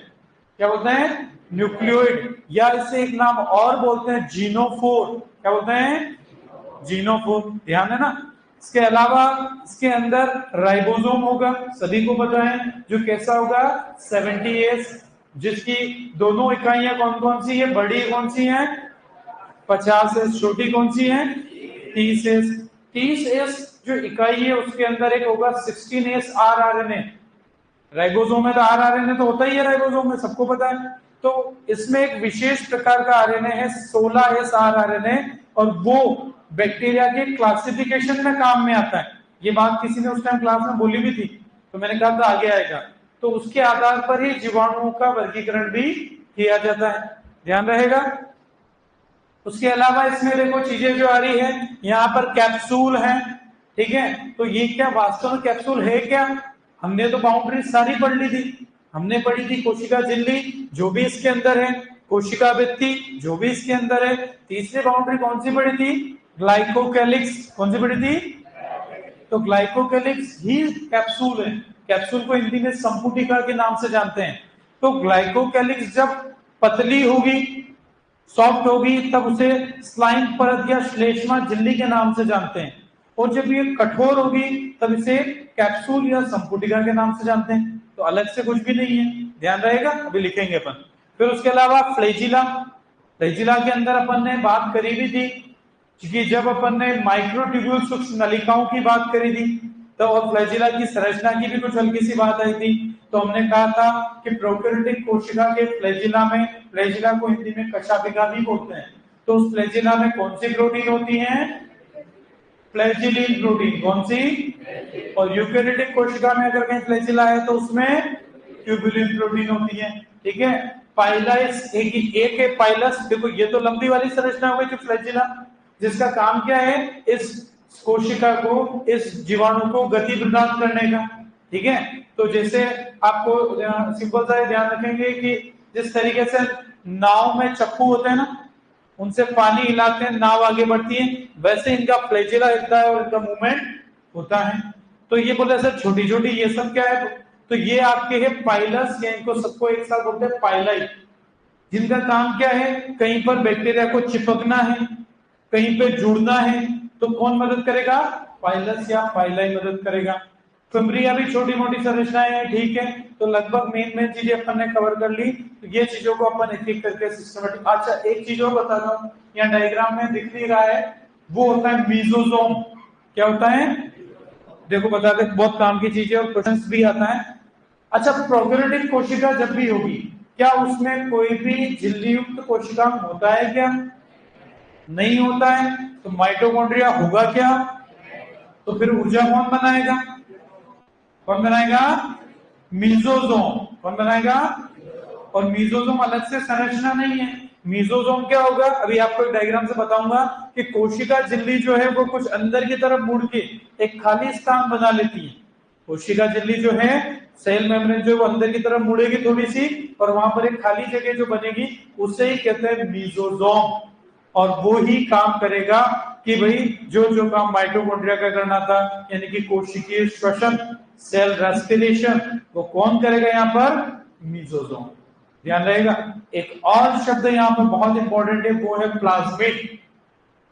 क्या बोलते हैं? न्यूक्लियोइड, या इसे एक नाम और बोलते हैं जीनोफोर। क्या बोलते हैं? जीनोफोर। ध्यान है ना? इसके अलावा इसके अंदर राइबोसोम होगा, सभी को पता है, जो कैसा होगा? 70S, जिसकी दोनों इकाइयां कौन कौन सी है? बड़ी कौन सी है? 50S, छोटी कौन सी है? 30S। 30S जो इकाई है उसके अंदर एक होगा 16S rRNA। राइबोसोम में तो rRNA तो होता ही है, राइबोसोम में सबको पता है। तो इसमें एक विशेष प्रकार का आरएनए है 16S rRNA, और वो बैक्टीरिया के क्लासिफिकेशन में काम में आता है। ये बात किसी ने उस टाइम क्लास में बोली भी थी, तो मैंने कहा था आगे आएगा। तो उसके आधार पर ही जीवाणुओं का वर्गीकरण भी किया जाता है, ध्यान रहेगा। उसके अलावा इसमें देखो चीजें जो आ रही है, यहाँ पर कैप्सूल है, ठीक है। तो ये क्या वास्तव में कैप्सूल है क्या? हमने तो बाउंड्री सारी पढ़ ली थी। हमने पढ़ी थी कोशिका झिल्ली जो भी इसके अंदर है, कोशिका भित्ति जो भी इसके अंदर है। तीसरी बाउंड्री कौन सी पढ़ी थी? ग्लाइकोकैलिक्स। कौन सी पढ़ी थी? तो ग्लाइकोकैलिक्स ही कैप्सूल है। कैप्सूल को हिंदी में संपुटिका के नाम से जानते हैं। तो ग्लाइकोकैलिक्स जब पतली होगी, सॉफ्ट होगी, तब उसे स्लाइम परत या श्लेष्मा झिल्ली के नाम से जानते हैं, और जब ये कठोर होगी तब इसे कैप्सूल या संपुटिका के नाम से जानते हैं। तो अलग से कुछ भी नहीं है, ध्यान रहेगा, अभी लिखेंगे अपन। फिर उसके अलावा फ्लैजिला। फ्लैजिला के अंदर अपन ने बात करी भी थी कि जब अपन ने माइक्रोट्यूब्यूल सूक्ष्म नलिकाओं की बात करी थी, तो और फ्लैजिला की संरचना की भी कुछ हल्की सी बात आई थी। तो हमने कहा था कि प्रोकैरियोटिक कोशिका के फ्लैजिला में, फ्लैजिला को हिंदी में कशाभिका भी बोलते हैं, तो उस फ्लैजिला में कौन सी प्रोटीन होती है? Flagellin protein. कौन सी? और यूकेरियोटिक कोशिका में अगर कहीं फ्लैजिला है तो उसमें ट्यूबुलिन प्रोटीन होती है, ठीक है। पाइलस एक है पाइलस, देखो ये तो लंबी वाली संरचना हो गई जो फ्लैजिला, जिसका काम क्या है? इस कोशिका को, इस जीवाणु को गति प्रदान करने का, ठीक है। तो जैसे आपको सिंपल सा ध्यान रखेंगे कि जिस तरीके से नाव में चप्पू होते हैं ना, उनसे पानी हिलाते हैं, नाव आगे बढ़ती है, वैसे इनका फ्लैजिला हिलता है और इनका मूवमेंट होता है। तो ये बोले सर छोटी छोटी ये सब क्या है? तो ये आपके है पाइलस, या इनको सबको एक साथ बोलते हैं पाइलाई, जिनका काम क्या है? कहीं पर बैक्टीरिया को चिपकना है, कहीं पे जुड़ना है, तो कौन मदद करेगा? पाइलस या पाइलाई मदद करेगा। फिम्ब्रिया भी छोटी मोटी संरचनाएं हैं, ठीक है। तो लगभग मेन चीजें अपन ने कवर कर ली। तो ये चीजों को अपन एक एक करके सिस्टमेटिक। अच्छा एक चीज और बता दो, यहाँ डायग्राम में दिख नहीं रहा है, वो होता है मीजोजोम। क्या होता है? देखो बता दे, बहुत काम की चीज है और क्वेश्चंस भी आता है। अच्छा प्रोकैरियोटिक कोशिका जब भी होगी, क्या उसमें कोई भी झिल्ली युक्त कोशिकांग होता है क्या? नहीं होता है। तो माइटोकॉन्ड्रिया होगा क्या? तो फिर ऊर्जा कौन बनाएगा? कौन बनाएगा? मीजोजोम। कौन बनाएगा? और मीजोजोम अलग से संरचना नहीं है। मीजोजोम क्या होगा? अभी आपको एक डायग्राम से बताऊंगा कि कोशिका झिल्ली जो है वो कुछ अंदर की तरफ मुड़ के एक खाली स्थान बना लेती है। कोशिका झिल्ली जो है, सेल मेम्ब्रेन जो वो अंदर की तरफ मुड़ेगी थोड़ी सी, और वहां पर एक खाली जगह जो बनेगी उसे ही कहते हैं मीजोजोम। और वो ही काम करेगा कि भाई जो जो काम माइटोकॉन्ड्रिया का करना था, यानी कि कोशिकीय श्वसन, सेल रेस्पिरेशन, वो कौन करेगा यहाँ पर? मीजोजोम। ध्यान रहेगा। एक और शब्द यहाँ पर बहुत इंपॉर्टेंट है, वो है प्लाज्मिड।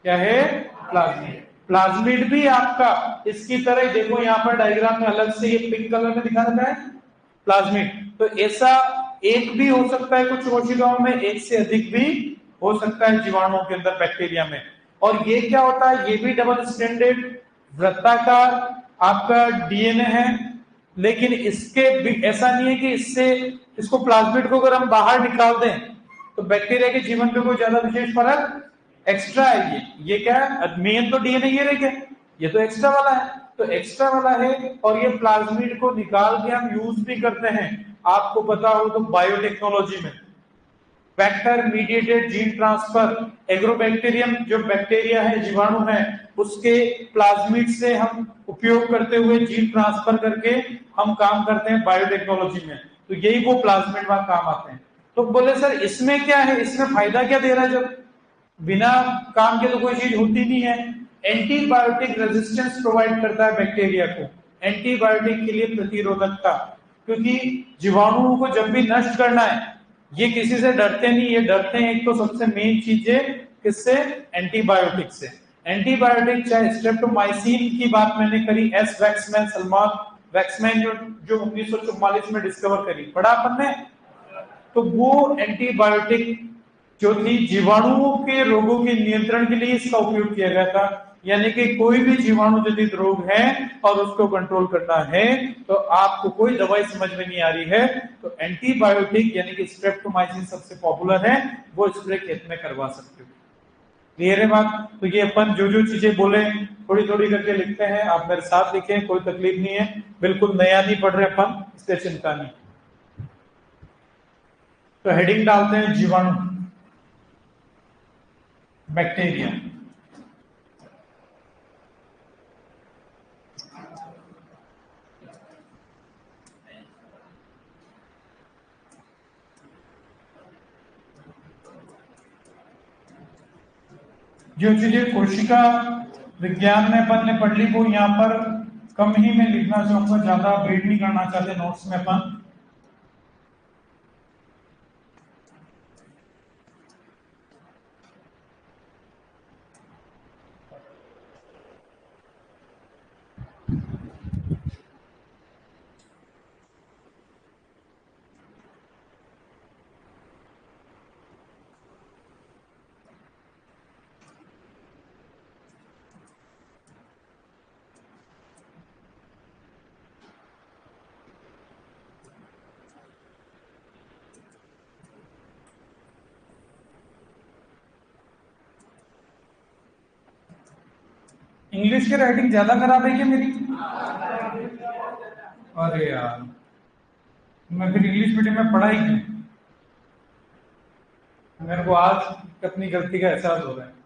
क्या है? प्लाज्मिड। प्लाज्मिड भी आपका इसकी तरह ही, देखो यहाँ पर डायग्राम में अलग से ये पिंक कलर में दिखा रखा है प्लाज्मिड। तो ऐसा एक भी हो सकता है कुछ कोशिकाओं में, एक से अधिक भी हो सकता है जीवाणुओं के अंदर, बैक्टीरिया में। और ये क्या होता है? ये भी डबल स्टैंडर्ड वृत्ताकार आपका डीएनए है, लेकिन इसके भी ऐसा नहीं है कि इससे इसको प्लाज्मिड को अगर हम बाहर निकाल दें तो बैक्टीरिया के जीवन पे कोई ज्यादा विशेष फर्क, एक्स्ट्रा है ये क्या है? मेन तो डीएनए ये रह गया, ये तो एक्स्ट्रा वाला है। तो एक्स्ट्रा वाला है, और ये प्लाज्मिड को निकाल के हम यूज भी करते हैं। आपको पता हो तो बायोटेक्नोलॉजी में vector mediated gene transfer, agrobacterium जो बैक्टीरिया है, जीवाणु है, उसके प्लाज्मिड से हम उपयोग करते हुए जीन ट्रांसफर करके हम काम करते हैं बायोटेक्नोलॉजी में। तो यही वो प्लाज्मिड वहां काम आते हैं। तो बोले सर इसमें क्या है, इसमें फायदा क्या दे रहा है? जब बिना काम के तो कोई चीज होती नहीं है। एंटीबायोटिक रेजिस्टेंस प्रोवाइड करता है बैक्टीरिया को, एंटीबायोटिक के लिए प्रतिरोधकता। क्योंकि जीवाणुओं को जब भी नष्ट करना है, ये किसी से डरते नहीं, ये डरते हैं एक तो सबसे मेन चीज है किससे? एंटीबायोटिक से। एंटीबायोटिक चाहे स्ट्रेप्टोमाइसिन की बात मैंने करी, एस वैक्समैन, सलमान वैक्समैन, जो 1944 में डिस्कवर करी, पढ़ा अपन ने। तो वो एंटीबायोटिक जो थी जीवाणुओं के रोगों के नियंत्रण के लिए इसका उपयोग किया गया था। यानी कि कोई भी जीवाणु जनित रोग है और उसको कंट्रोल करना है, तो आपको कोई दवाई समझ में नहीं आ रही है तो एंटीबायोटिक यानी कि स्ट्रेप्टोमाइसिन सबसे पॉपुलर है, वो स्प्रे खेत में करवा सकते हो। क्लियर है बात? तो ये अपन जो जो चीजें बोले थोड़ी थोड़ी करके लिखते हैं, आप मेरे साथ लिखें, कोई तकलीफ नहीं है, बिल्कुल नया नहीं पढ़ रहे अपन, इसलिए चिंता नहीं। तो हेडिंग डालते हैं जीवाणु, बैक्टीरिया। जो चीजें कोशिका विज्ञान में अपन ने पढ़ ली वो यहाँ पर कम ही में लिखना चाहूंगा, ज्यादा वेट नहीं करना चाहते नोट्स में अपन। इंग्लिश की राइटिंग ज्यादा खराब है क्या मेरी? अरे यार, मैं फिर इंग्लिश मीडियम में पढ़ा ही क्यों? मेरे को आज अपनी गलती का एहसास हो रहा है।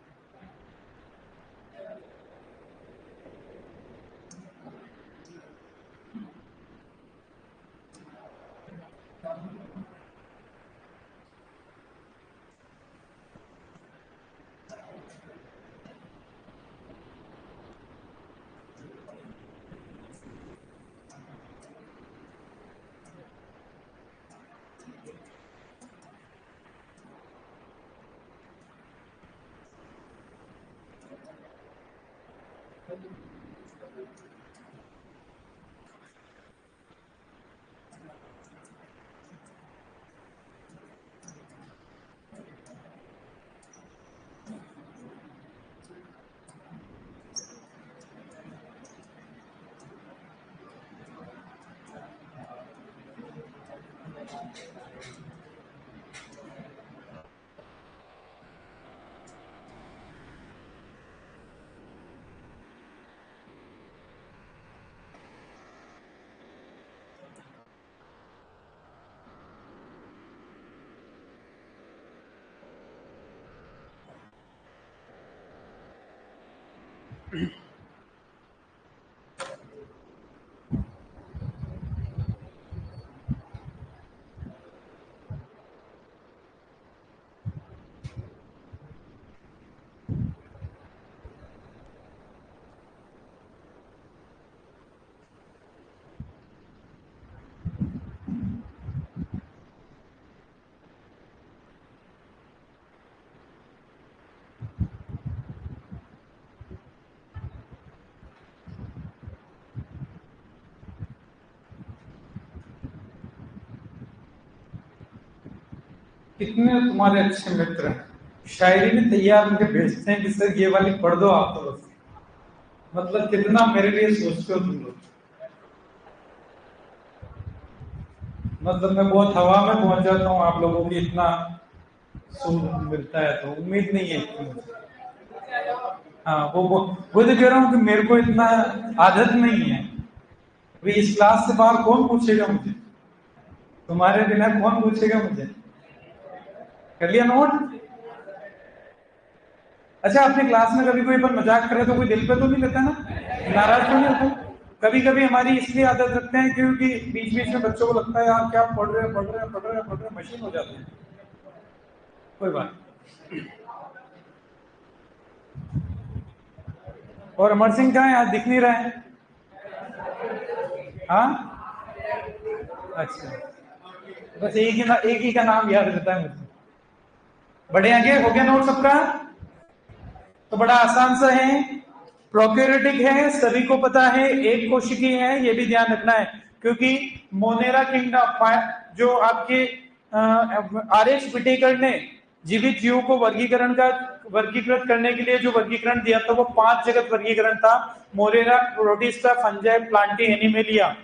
कितने तुम्हारे अच्छे मित्र हैं, शायरी भी तैयार उनके भेजते हैं कि सर ये वाली पढ़ दो आप तो। मतलब कितना मेरे लिए सोचते हो तुम लोग। मतलब मैं बहुत हवा में पहुंच जाता हूँ आप लोगों की इतना सूद मिलता है, तो उम्मीद नहीं है इतनी। हाँ वो तो कह रहा हूँ कि मेरे को इतना आदत नहीं है। अभी इस क्लास से बाहर कौन पूछेगा मुझे, तुम्हारे बिना कौन पूछेगा मुझे। कर लिया नोट? अच्छा, अपने क्लास में कभी कोई पर मजाक करे तो कोई दिल पे तो नहीं लेता ना, नाराज तो नहीं होता? कभी कभी हमारी इसलिए आदत रखते हैं क्योंकि बीच बीच में बच्चों को लगता है यार क्या पढ़ रहे हैं, मशीन हो जाते हैं। कोई बात। और अमर सिंह कहाँ है, आज दिख नहीं रहा है? हाँ अच्छा, बस एक ही का नाम याद रहता है मुझे। बड़े आगे हो गया नोट सबका? तो बड़ा आसान सा है, प्रोकैरियोटिक है, सभी को पता है, एक कोशिकी है, ये भी ध्यान रखना है क्योंकि मोनेरा किंगडम जो आपके आर एच विटेकर ने जीवित जीवों को वर्गीकृत करने के लिए जो वर्गीकरण दिया था वो 5 जगत वर्गीकरण था। Monera, protista, fungi, Plantae, animalia.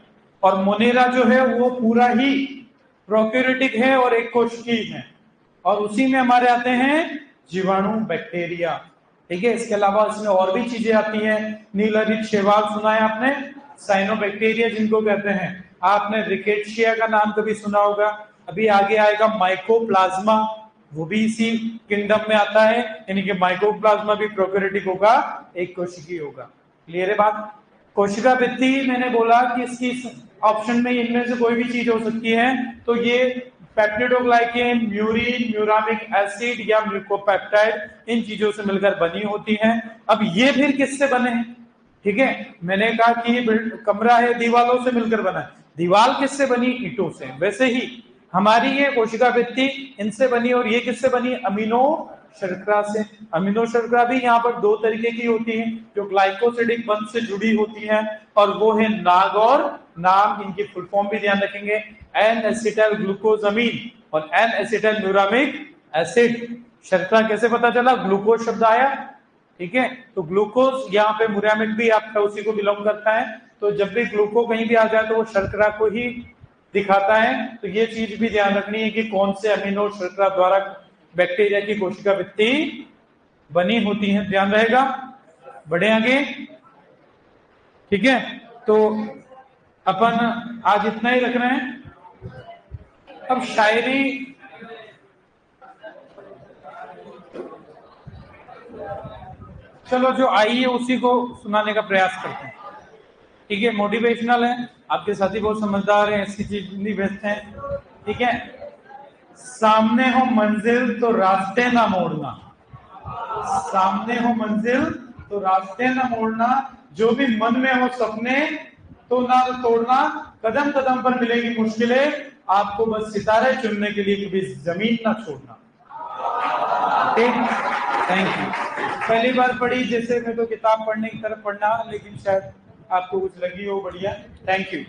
और मोनेरा जो है वो पूरा ही प्रोकैरियोटिक है और एक कोशिकी है, और उसी में हमारे आते हैं जीवाणु, बैक्टीरिया। ठीक है, इसके अलावा इसमें और भी चीजें आती हैं। नीलहरित शैवाल सुना है आपने, साइनोबैक्टीरिया जिनको कहते हैं। आपने रिकेट्शिया का नाम कभी सुना होगा। अभी आगे आएगा माइकोप्लाज्मा, वो भी इसी किंगडम में आता है, यानी कि माइकोप्लाज्मा भी प्रोकैरियोटिक होगा, एक कोशिकी होगा। क्लियर है बात? कोशिका भित्ति मैंने बोला कि इसकी ऑप्शन में इनमें से कोई भी चीज हो सकती है, तो ये पेप्टिडोग्लाइकेन, म्यूरिन, म्यूरामिक एसिड या म्यूकोपेप्टाइड इन चीजों से मिलकर बनी होती हैं। अब ये फिर किससे बने हैं? ठीक है, मैंने कहा कि ये कमरा है, दीवारों से मिलकर बना है। दीवार किससे बनी? ईंटों से। वैसे ही हमारी ये कोशिका भित्ति इनसे बनी, और ये किससे बनी? अमीनो शर्करा से। अमीनो शर्करा भी यहाँ पर 2 तरीके की होती हैं, जो ग्लाइकोसिडिक बंध से जुड़ी होती हैं, और वो है नाग और नाम। इनकी फुल फॉर्म भी ध्यान रखेंगे, एन एसिटाइल ग्लूकोजामीन और एन एसिटाइल म्यूरामिक एसिड। शर्करा कैसे पता चला? ग्लूकोज शब्द आया। ठीक है, तो ग्लूकोज यहाँ पे म्यूरामिक भी आपका उसी को बिलोंग करता है, तो जब भी ग्लूको कहीं भी आ जाए तो वो शर्करा को ही दिखाता है। तो ये चीज भी ध्यान रखनी है कि कौन से अमीनो शर्करा द्वारा बैक्टीरिया की कोशिका भित्ति बनी होती है, ध्यान रहेगा। बढ़े आगे। ठीक है, तो अपन आज इतना ही रख रहे हैं। अब शायरी, चलो जो आई है उसी को सुनाने का प्रयास करते हैं। ठीक है, मोटिवेशनल है, आपके साथी बहुत समझदार हैं, ऐसी चीज नहीं भेजते हैं। ठीक है, सामने हो मंजिल तो रास्ते ना मोड़ना, सामने हो मंजिल तो रास्ते ना मोड़ना, जो भी मन में हो सपने तो ना तोड़ना, कदम कदम पर मिलेगी मुश्किलें, आपको बस सितारे चुनने के लिए कभी जमीन ना छोड़ना। ठीक, थैंक यू। पहली बार पढ़ी जैसे मैं तो किताब पढ़ने की तरफ पढ़ना, लेकिन शायद आपको कुछ लगी हो बढ़िया। Thank you.